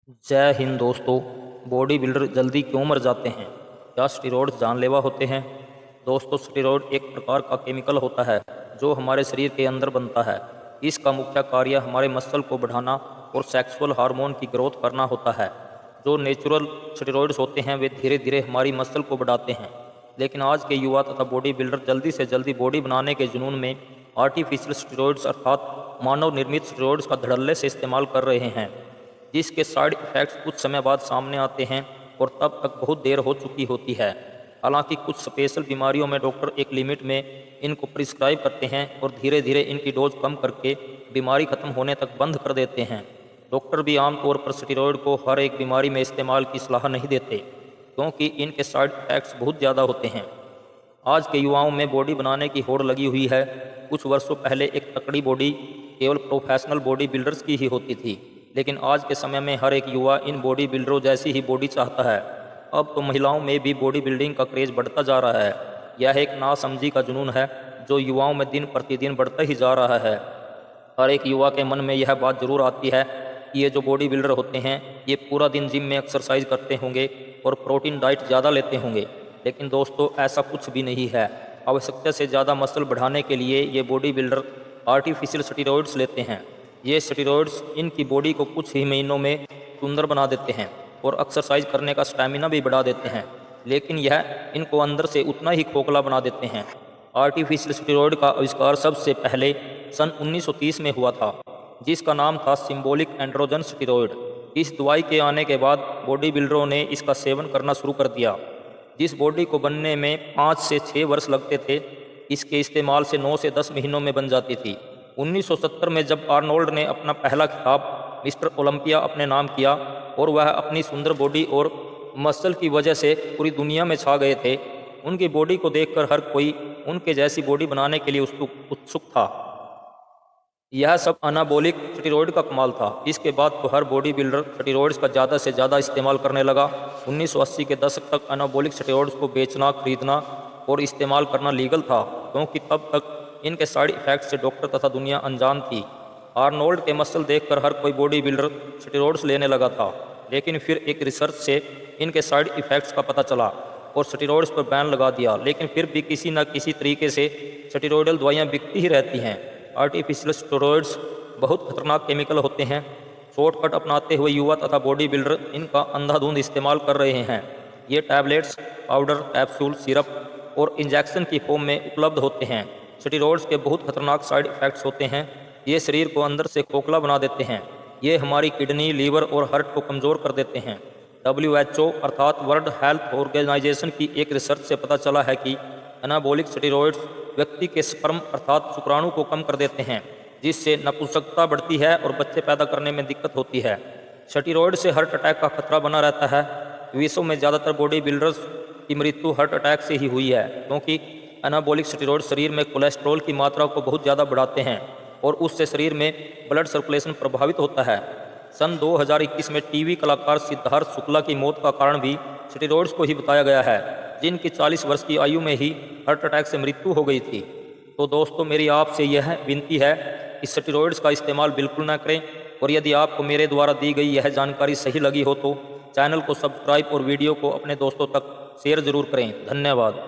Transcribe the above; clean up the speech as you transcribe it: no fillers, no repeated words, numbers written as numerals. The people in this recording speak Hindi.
जय हिंद दोस्तों। बॉडी बिल्डर जल्दी क्यों मर जाते हैं? क्या स्टेरॉइड्स जानलेवा होते हैं? दोस्तों, स्टेरॉइड एक प्रकार का केमिकल होता है जो हमारे शरीर के अंदर बनता है। इसका मुख्य कार्य हमारे मसल को बढ़ाना और सेक्सुअल हार्मोन की ग्रोथ करना होता है। जो नेचुरल स्टेरॉइड्स होते हैं वे धीरे धीरे हमारी मसल को बढ़ाते हैं, लेकिन आज के युवा तथा बॉडी बिल्डर जल्दी से जल्दी बॉडी बनाने के जुनून में आर्टिफिशियल स्टेरॉइड्स अर्थात मानव निर्मित स्टेरॉइड्स का धड़ल्ले से इस्तेमाल कर रहे हैं, जिसके साइड इफ़ेक्ट्स कुछ समय बाद सामने आते हैं और तब तक बहुत देर हो चुकी होती है। हालांकि कुछ स्पेशल बीमारियों में डॉक्टर एक लिमिट में इनको प्रिस्क्राइब करते हैं और धीरे धीरे इनकी डोज कम करके बीमारी खत्म होने तक बंद कर देते हैं। डॉक्टर भी आमतौर पर स्टेरॉयड को हर एक बीमारी में इस्तेमाल की सलाह नहीं देते, क्योंकि इनके साइड इफ़ेक्ट्स बहुत ज़्यादा होते हैं। आज के युवाओं में बॉडी बनाने की होड़ लगी हुई है। कुछ वर्षों पहले एक तकड़ी बॉडी केवल प्रोफेशनल बॉडी बिल्डर्स की ही होती थी, लेकिन आज के समय में हर एक युवा इन बॉडी बिल्डरों जैसी ही बॉडी चाहता है। अब तो महिलाओं में भी बॉडी बिल्डिंग का क्रेज़ बढ़ता जा रहा है। यह एक नासमझी का जुनून है जो युवाओं में दिन प्रतिदिन बढ़ता ही जा रहा है। हर एक युवा के मन में यह बात जरूर आती है कि ये जो बॉडी बिल्डर होते हैं ये पूरा दिन जिम में एक्सरसाइज करते होंगे और प्रोटीन डाइट ज़्यादा लेते होंगे, लेकिन दोस्तों ऐसा कुछ भी नहीं है। आवश्यकता से ज़्यादा मसल बढ़ाने के लिए ये बॉडी बिल्डर आर्टिफिशियल स्टेरॉइड्स लेते हैं। ये स्टेरॉइड्स इनकी बॉडी को कुछ ही महीनों में सुंदर बना देते हैं और एक्सरसाइज करने का स्टैमिना भी बढ़ा देते हैं, लेकिन यह इनको अंदर से उतना ही खोखला बना देते हैं। आर्टिफिशियल स्टेरॉइड का आविष्कार सबसे पहले सन 1930 में हुआ था, जिसका नाम था सिंबॉलिक एंड्रोजन स्टेरॉइड। इस दवाई के आने के बाद बॉडी बिल्डरों ने इसका सेवन करना शुरू कर दिया। जिस बॉडी को बनने में 5 से 6 वर्ष लगते थे, इसके इस्तेमाल से 9 से 10 महीनों में बन जाती थी। 1970 में जब आर्नोल्ड ने अपना पहला खिताब मिस्टर ओलंपिया अपने नाम किया और वह अपनी सुंदर बॉडी और मसल की वजह से पूरी दुनिया में छा गए थे, उनकी बॉडी को देखकर हर कोई उनके जैसी बॉडी बनाने के लिए उत्सुक था। यह सब अनाबॉलिक स्टेरॉइड का कमाल था। इसके बाद तो हर बॉडी बिल्डर स्टेरॉइड्स का ज़्यादा से ज़्यादा इस्तेमाल करने लगा। 1980 के दशक तक अनाबॉलिक स्टेरॉइड्स को बेचना, खरीदना और इस्तेमाल करना लीगल था, क्योंकि तब तक इनके साइड इफ़ेक्ट्स से डॉक्टर तथा दुनिया अनजान थी। आर्नोल्ड के मसल देखकर हर कोई बॉडी बिल्डर स्टेरॉइड्स लेने लगा था, लेकिन फिर एक रिसर्च से इनके साइड इफ़ेक्ट्स का पता चला और स्टेरॉइड्स पर बैन लगा दिया। लेकिन फिर भी किसी न किसी तरीके से स्टेरॉइडल दवाइयाँ बिकती ही रहती हैं। आर्टिफिशियल स्टेरॉइड्स बहुत खतरनाक केमिकल होते हैं। शॉर्टकट अपनाते हुए युवा तथा बॉडी बिल्डर इनका अंधाधुंध इस्तेमाल कर रहे हैं। ये टैबलेट्स, पाउडर, कैप्सूल, सिरप और इंजेक्शन की फॉर्म में उपलब्ध होते हैं। स्टेरॉइड्स के बहुत खतरनाक साइड इफ़ेक्ट्स होते हैं। ये शरीर को अंदर से खोखला बना देते हैं। ये हमारी किडनी, लीवर और हार्ट को कमज़ोर कर देते हैं। WHO अर्थात वर्ल्ड हेल्थ ऑर्गेनाइजेशन की एक रिसर्च से पता चला है कि एनाबॉलिक स्टेरॉइड्स व्यक्ति के स्पर्म अर्थात शुक्राणु को कम कर देते हैं, जिससे नपुंसकता बढ़ती है और बच्चे पैदा करने में दिक्कत होती है। स्टेरॉइड से हार्ट अटैक का खतरा बना रहता है। विश्व में ज़्यादातर बॉडी बिल्डर्स की मृत्यु हार्ट अटैक से ही हुई है, क्योंकि एनाबॉलिक स्टेरॉइड शरीर में कोलेस्ट्रॉल की मात्रा को बहुत ज़्यादा बढ़ाते हैं और उससे शरीर में ब्लड सर्कुलेशन प्रभावित होता है। सन 2021 में टीवी कलाकार सिद्धार्थ शुक्ला की मौत का कारण भी स्टेरॉइड्स को ही बताया गया है, जिनकी 40 वर्ष की आयु में ही हार्ट अटैक से मृत्यु हो गई थी। तो दोस्तों, मेरी आपसे यह विनती है कि स्टेरॉइड्स का इस्तेमाल बिल्कुल ना करें, और यदि आपको मेरे द्वारा दी गई यह जानकारी सही लगी हो तो चैनल को सब्सक्राइब और वीडियो को अपने दोस्तों तक शेयर ज़रूर करें। धन्यवाद।